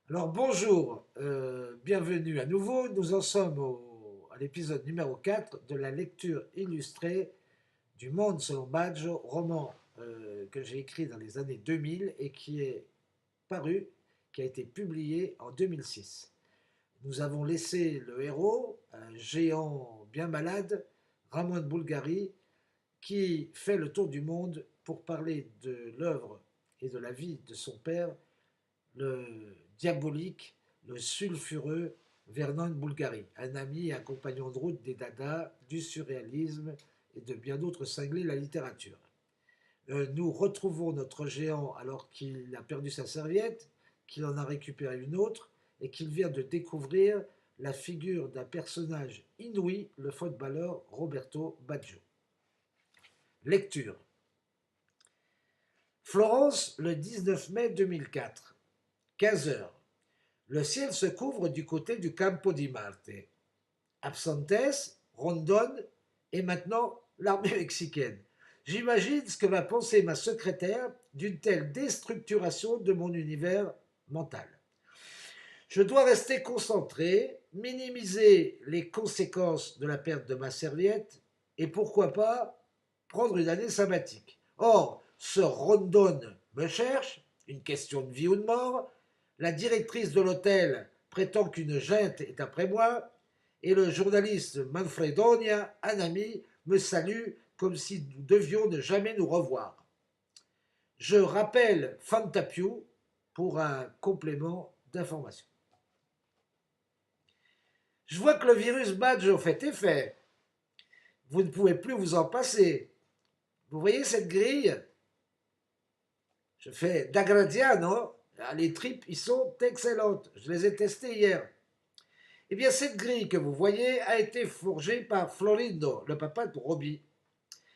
Alors bonjour, bienvenue à nouveau. Nous en sommes à l'épisode numéro 4 de la lecture illustrée du Monde selon Baggio, roman que j'ai écrit dans les années 2000 et qui est paru, qui a été publié en 2006. Nous avons laissé le héros, un géant bien malade, Ramon Bulgari, qui fait le tour du monde pour parler de l'œuvre et de la vie de son père, le diabolique, le sulfureux Vernon Bulgari, un ami et un compagnon de route des Dada, du surréalisme et de bien d'autres cinglés de la littérature. Nous retrouvons notre géant alors qu'il a perdu sa serviette, qu'il en a récupéré une autre et qu'il vient de découvrir la figure d'un personnage inouï, le footballeur Roberto Baggio. Lecture. Florence, le 19 mai 2004, 15 heures. Le ciel se couvre du côté du Campo di Marte. Absentes, Rondon et maintenant l'armée mexicaine. J'imagine ce que va penser ma secrétaire d'une telle déstructuration de mon univers mental. Je dois rester concentré, minimiser les conséquences de la perte de ma serviette et pourquoi pas prendre une année sabbatique. Or, ce Rondon me cherche, une question de vie ou de mort, la directrice de l'hôtel prétend qu'une junte est après moi, et le journaliste Manfredonia, un ami, me salue comme si nous devions ne jamais nous revoir. Je rappelle Fantapiu pour un complément d'information. Je vois que le virus Badge fait effet. Vous ne pouvez plus vous en passer. Vous voyez cette grille? Je fais d'Agradiano. Les tripes, ils sont excellentes. Je les ai testées hier. Eh bien, cette grille que vous voyez a été forgée par Florindo, le papa de Robbie.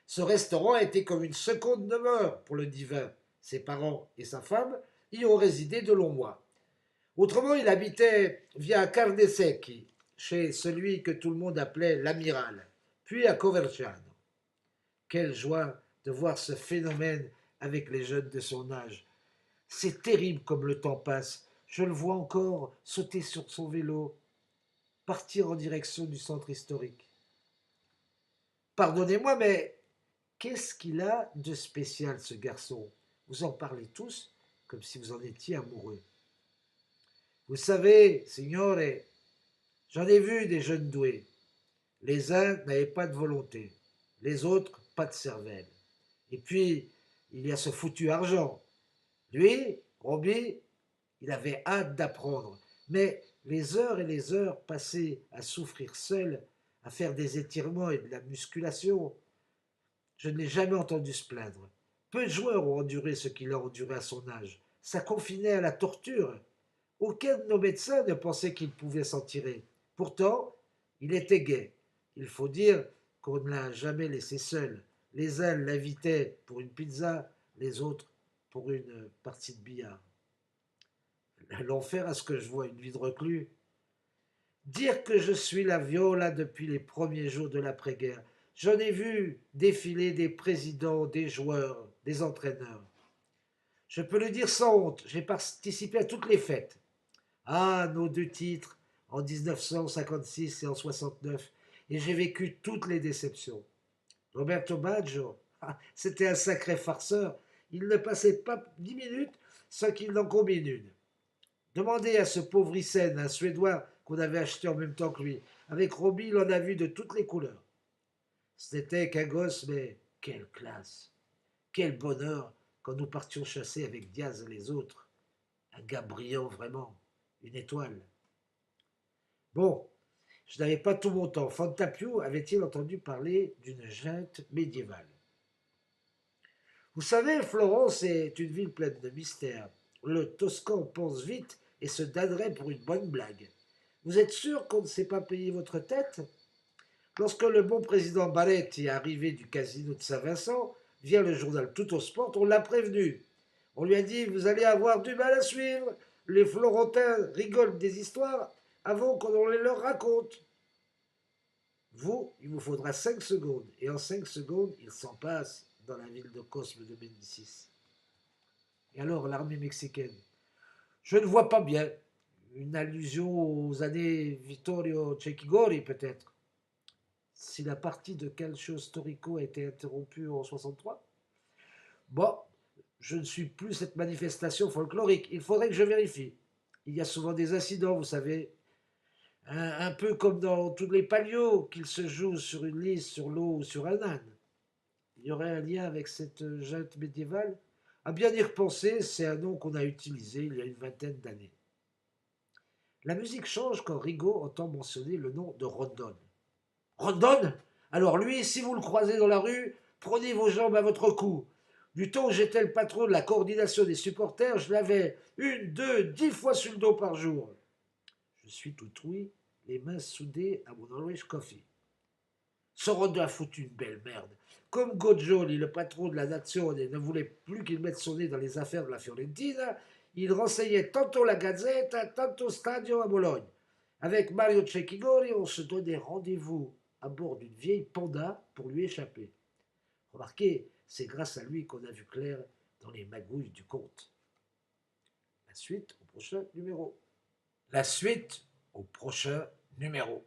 Ce restaurant a été comme une seconde demeure pour le divin. Ses parents et sa femme y ont résidé de longs mois. Autrement, il habitait via Cardesecchi, chez celui que tout le monde appelait l'amiral, puis à Coverciano. Quelle joie de voir ce phénomène avec les jeunes de son âge. C'est terrible comme le temps passe. Je le vois encore sauter sur son vélo, partir en direction du centre historique. Pardonnez-moi, mais qu'est-ce qu'il a de spécial, ce garçon? Vous en parlez tous comme si vous en étiez amoureux. Vous savez, signore, j'en ai vu des jeunes doués. Les uns n'avaient pas de volonté, les autres pas de cervelle. Et puis, il y a ce foutu argent. Lui, Robbie, il avait hâte d'apprendre, mais les heures et les heures passées à souffrir seul, à faire des étirements et de la musculation, je ne l'ai jamais entendu se plaindre. Peu de joueurs ont enduré ce qu'il a enduré à son âge. Ça confinait à la torture. Aucun de nos médecins ne pensait qu'il pouvait s'en tirer. Pourtant, il était gai. Il faut dire qu'on ne l'a jamais laissé seul. Les uns l'invitaient pour une pizza, les autres pour une partie de billard. L'enfer à ce que je vois une vie de reclus. Dire que je suis la Viola depuis les premiers jours de l'après-guerre. J'en ai vu défiler des présidents, des joueurs, des entraîneurs. Je peux le dire sans honte, j'ai participé à toutes les fêtes. Ah, nos deux titres, en 1956 et en 69, et j'ai vécu toutes les déceptions. Roberto Baggio, c'était un sacré farceur. Il ne passait pas 10 minutes sans qu'il n'en combine une. Demandez à ce pauvre Hyssen, un Suédois qu'on avait acheté en même temps que lui. Avec Robbie, il en a vu de toutes les couleurs. Ce n'était qu'un gosse, mais quelle classe! Quel bonheur quand nous partions chasser avec Diaz et les autres. Un gars brillant vraiment, une étoile. Bon, je n'avais pas tout mon temps. Fantapio avait-il entendu parler d'une junte médiévale? Vous savez, Florence est une ville pleine de mystères. Le Toscan pense vite et se donnerait pour une bonne blague. Vous êtes sûr qu'on ne s'est pas payé votre tête? Lorsque le bon président Barretti est arrivé du casino de Saint-Vincent, via le journal Tout au Sport, on l'a prévenu. On lui a dit: vous allez avoir du mal à suivre. Les Florentins rigolent des histoires avant qu'on les leur raconte. Vous, il vous faudra 5 secondes. Et en 5 secondes, il s'en passe dans la ville de Cosme de Médicis. Et alors, l'armée mexicaine? Je ne vois pas bien. Une allusion aux années Vittorio Cecchigori, peut-être. Si la partie de Calcio Storico a été interrompue en 63. Bon, je ne suis plus cette manifestation folklorique. Il faudrait que je vérifie. Il y a souvent des incidents, vous savez, un peu comme dans tous les palios, qu'ils se jouent sur une liste, sur l'eau ou sur un âne. Il y aurait un lien avec cette junte médiévale. À bien y repenser, c'est un nom qu'on a utilisé il y a une vingtaine d'années. La musique change quand Rigaud entend mentionner le nom de Rondon. Rondon? Alors lui, si vous le croisez dans la rue, prenez vos jambes à votre cou. Du temps où j'étais le patron de la coordination des supporters, je l'avais une, deux, 10 fois sur le dos par jour. Je suis tout ouïe, les mains soudées à mon Irish Coffee. Ce Rondon a foutu une belle merde. Comme Gojoli, le patron de la nation, ne voulait plus qu'il mette son nez dans les affaires de la Fiorentina, il renseignait tantôt la Gazzetta, tantôt Stadio à Bologne. Avec Mario Cecchigori, on se donnait rendez-vous à bord d'une vieille panda pour lui échapper. Remarquez, c'est grâce à lui qu'on a vu clair dans les magouilles du comte. La suite au prochain numéro. La suite au prochain numéro.